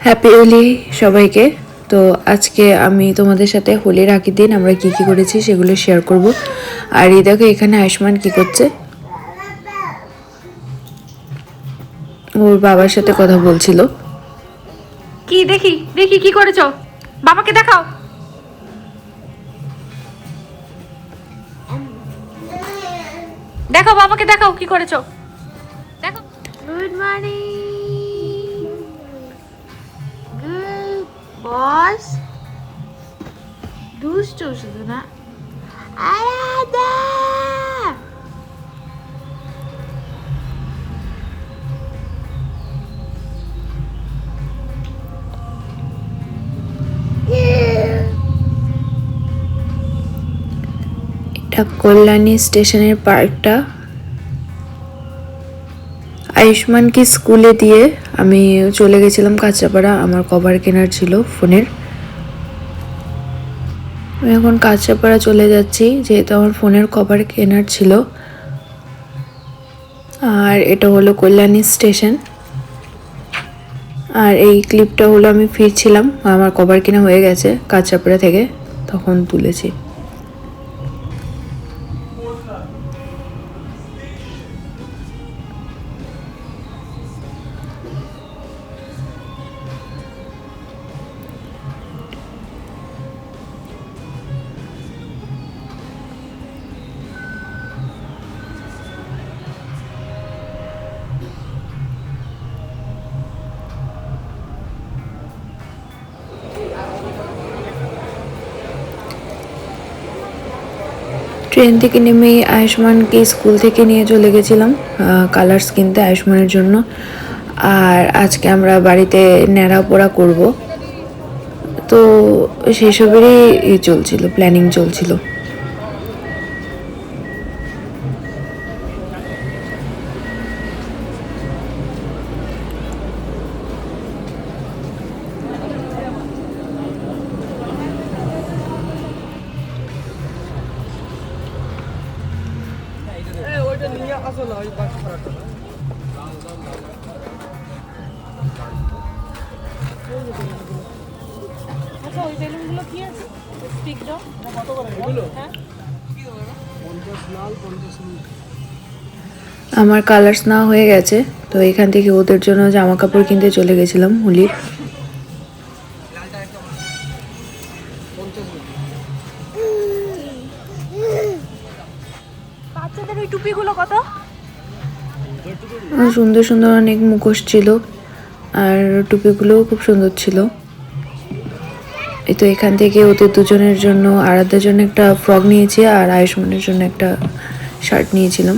Happy Holi সবাইকে। তো আজকে আমি তোমাদের সাথে হোলির আগের দিন আমরা কি কি করেছি সেগুলো শেয়ার করব। আর এই দেখো এখানে আয়ুষ্মান কি করছে, ওর বাবার সাথে কথা বলছিল। কি দেখি দেখি কি করেছো, বাবাকে দেখাও। দেখো বাবাকে দেখাও কি করেছো, দেখো। গুড মর্নিং গুড বস। দুষ্ট শুধু না, আলাদা। এটা কল্যাণী স্টেশনের পার্কটা। আয়ুষ্মানকে স্কুলে দিয়ে আমি চলে গেছিলাম কাঁচাপাড়া, আমার কভার কেনার ছিল ফোনের। আমি এখন কাঁচাপাড়া চলে যাচ্ছি যেহেতু আমার ফোনের কভার কেনার ছিল। আর এটা হলো কল্যাণী স্টেশন। আর এই ক্লিপটা হলো আমি ফিরছিলাম, আমার কভার কেনা হয়ে গেছে কাঁচাপাড়া থেকে, তখন তুলেছি। ট্রেন থেকে নেমেই আয়ুষ্মানকে স্কুল থেকে নিয়ে চলে গেছিলাম কালার্স কিনতে আয়ুষ্মানের জন্য। আর আজকে আমরা বাড়িতে ন্যাড়া পোড়া করব, তো সেসবেরই চলছিল, প্ল্যানিং চলছিল। আচ্ছা ওই বেলুনগুলো কি আছে, স্টিক দাও। কত করে এগুলো? হ্যাঁ 50 লাল 50 নীল। আমার কালার্স না হয়ে গেছে, তো এখান থেকে ওদের জন্য জামা কাপড় কিনতে চলে গেছিলাম হোলির। বাচ্চাদের ওই টুপিগুলো কত? সুন্দর সুন্দর অনেক মুখোশ ছিল, আর টুপিগুলোও খুব সুন্দর ছিল। এই তো এখান থেকে ওদের দুজনের জন্য, আরাধ্যার জন্য একটা ফ্রক নিয়েছি আর আয়ুষ্মানের জন্য একটা শার্ট নিয়েছিলাম।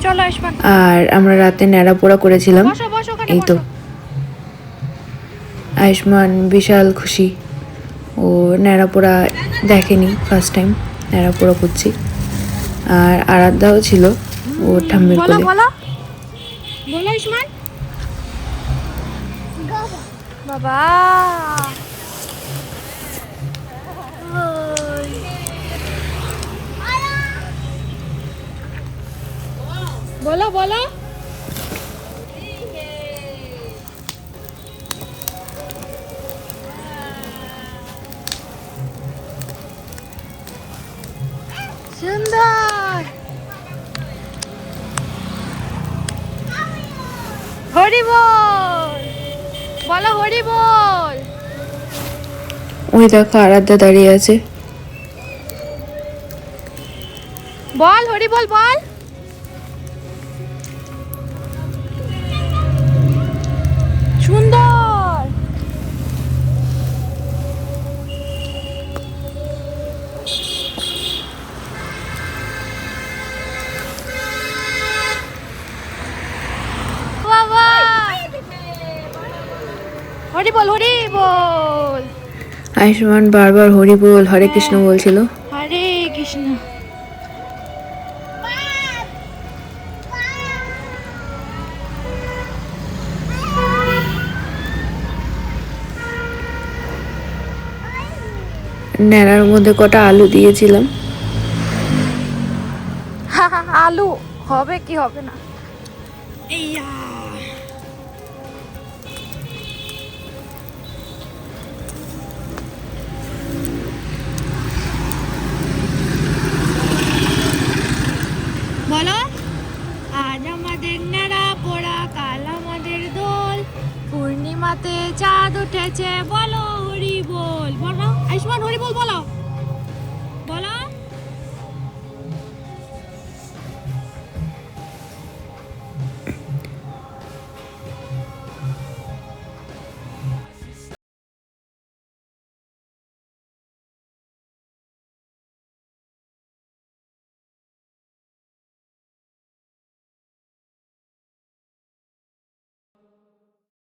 চলো আয়ুষ্মান। আর আমরা রাতে ন্যাড়া পোড়া করেছিলাম। এই তো আয়ুষ্মান বিশাল খুশি, ও ন্যাড়া পোড়া দেখেনি, ফার্স্ট টাইম ন্যাড়া পোড়া করছি। আর আরাধ্যাও ছিল, ও ঠাম্মির কোলে। বলো আয়ুষ্মান। বাবা বলো বলো। সুন্দর। হরি বল, বলো হরি বল। ওই দেখো আরাধ্যা দাঁড়িয়ে আছে। বল হরি বল বল। সুন্দর। বাবা হরি বল হরি বল। আয়ুষ্মান বারবার হরি বল হরে কৃষ্ণ বলছিল। হরে কৃষ্ণ। ন্যাড়ার মধ্যে কটা আলু দিয়েছিলাম। আলু হবে কি হবে না। এইয়া বলো, আজ আমাদের নেড়া পোড়া, কাল আমাদের দোল, পূর্ণিমাতে চাঁদ উঠেছে, বলো হরি বল। বলো আয়ুষ্মান হরি বল বলো।